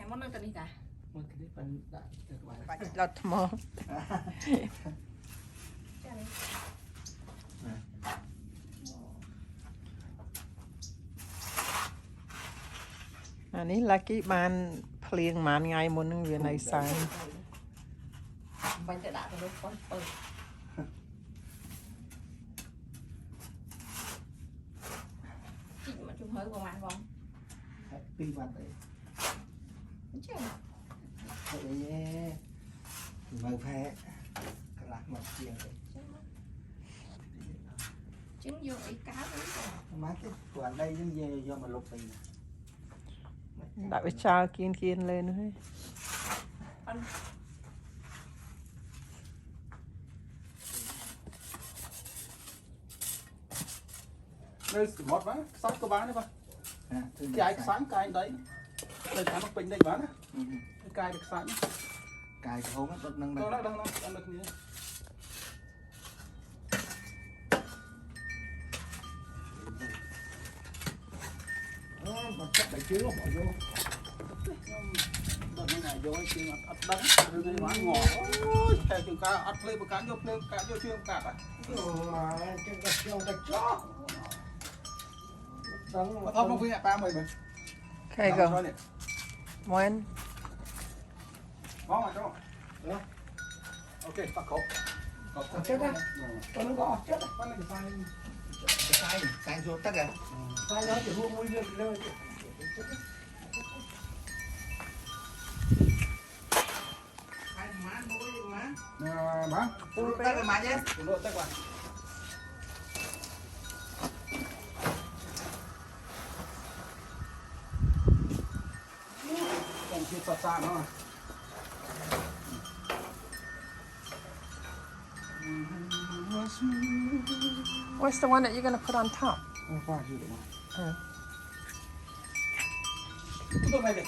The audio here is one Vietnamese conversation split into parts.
món nơi tận đi cả một cái đấy phần đã được bài lọt mòอันนี้ลักกี้บ้านเพลียงมานไงมุนนึงเวียนในสาย bánh chả đá thì đâu có chị mà chung hơi của bạn không happy birthday chứ vậy mời phe cái lạc mặt tiền đấy trứng vô ý cá đấy má cái quản đây nó về do mà lục mình ដាក់វាចោលគៀនលេនោះហើយ nơi một bán sách có bán đấy ba cái sáng cái đấy đây cá nó bình đây bán á cái được sáng cài cái hố nó nâng đâu lên đâu ăn được gì mà chắc phải chứ bỏ vô đợt này vô cái chuyện ắt đắng rồi này bán ngỏ ôi theo chúng ta ắt lên một cá vô chuyên cả à cái chó mà thôi không phải nhà ba mình ใครก็มวน ngon mà cho ok tắt cột chết á nó gõ chết á bắt này sai vô tất cả sai nó chỉ mua mua lên bán tôi tay mà nhé lựa tay qua còn chưa xa nữa What's the one that you're gonna put on top? qua chưa được Ừ. tôi này đi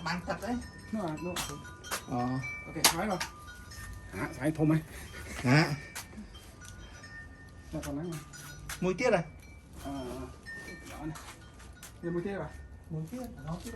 bán thật đấy nó là nó ok thái rồi hả thái thôm ấy hả nó còn nắng mùi tiết à nhỏ này giờ mới thế à mùi tiết nó tiết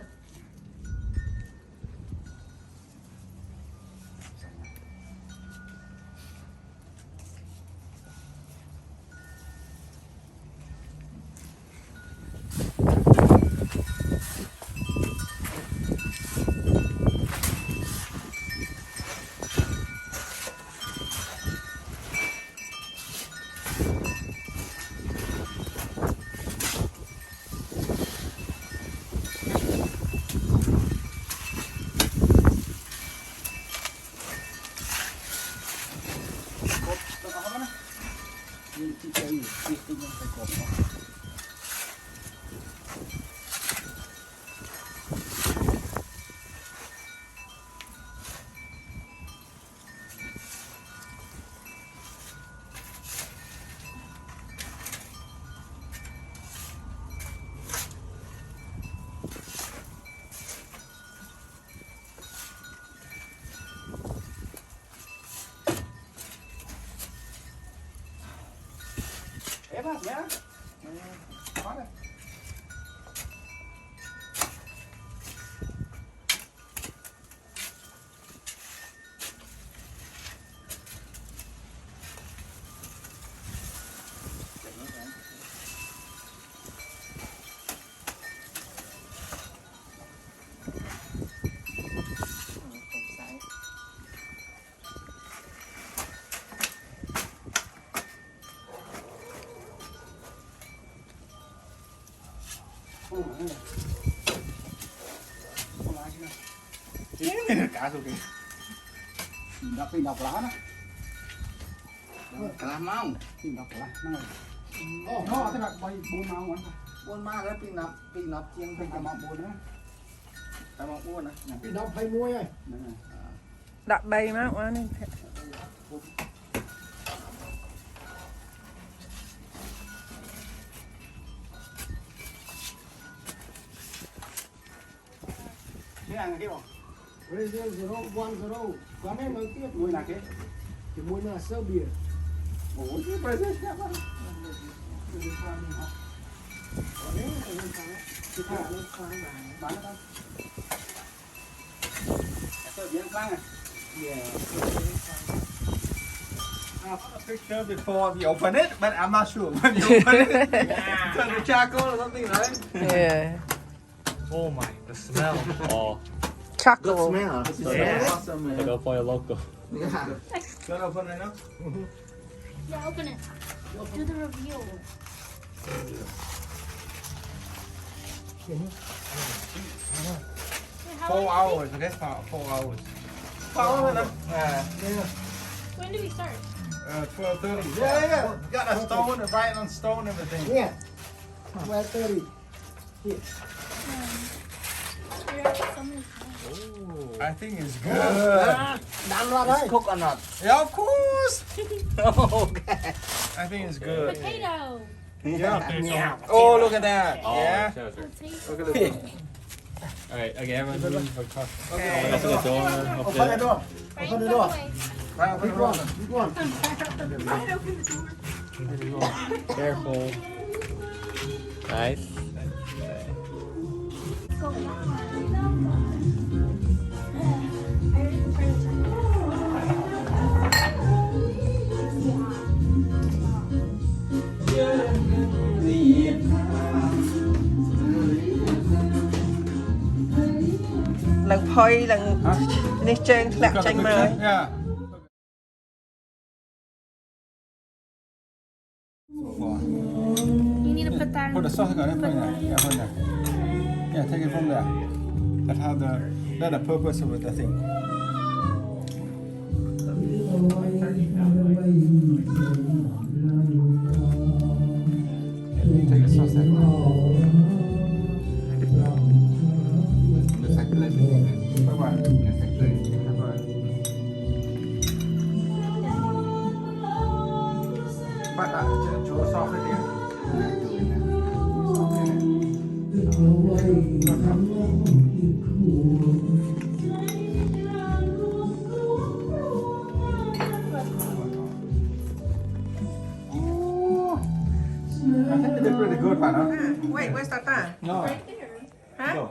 ép á nhá quá đây cá rồi kìa pin đọc lá đó cá mong pin đọc lá nó thế là bay buôn mau quá buôn ma đấy pin nạp chiên pin cả mọc buôn nữa cả mọc buôn này pin nạp hay muối ấy ដាក់3មកអានេះ thế ăn cái bỏ Brazil 0-1-0 quán em mới tiếp mùi là cái thì muối là sơ bìa ủa chứ Brazil Bán nó không? Tôi biến khăn này. Yeah. I have a picture before we open it, but I'm not sure when you open it. Turn to charcoal or something, right? Yeah. Oh my, the smell. Oh, Good Charcoal. smell. Yeah. Awesome, I man. go for a local. Yeah. Gonna open it now? Yeah, open it. Do the review. Wait, how 4 long hours, I guess 4 hours. 4 hours now? Yeah. When do we start? 12:30. Yeah. Got a stone, right on stone, everything. Yeah. 12:30. We're at so many times. I think it's good. Đắn ra đấy. Cook or not? Yeah, of course. Okay. I think it's good. Potato. Yeah. Oh, look at that. Oh, Yeah. sure, sure. Potato. Look at this. Alright, okay, everyone's moving for car. Okay. Open the door. Open the door. Right, Open the go door. away. Right, open Big the one. door. Big one. Careful. Nice. Go. I already prepared the time. Lần phơi lần ní trên lạc Got the chanh picture? mới. Yeah. You need to put that Put the in. sauce on it. Put it there. Yeah, put it there. Yeah, take it from there. That's the purpose of the thing. Take the sauce there. Bắt lại chỗ sauce ở đây. I think they did pretty good, man. Huh? Wait, where's Tata? No. Right there. Huh? No.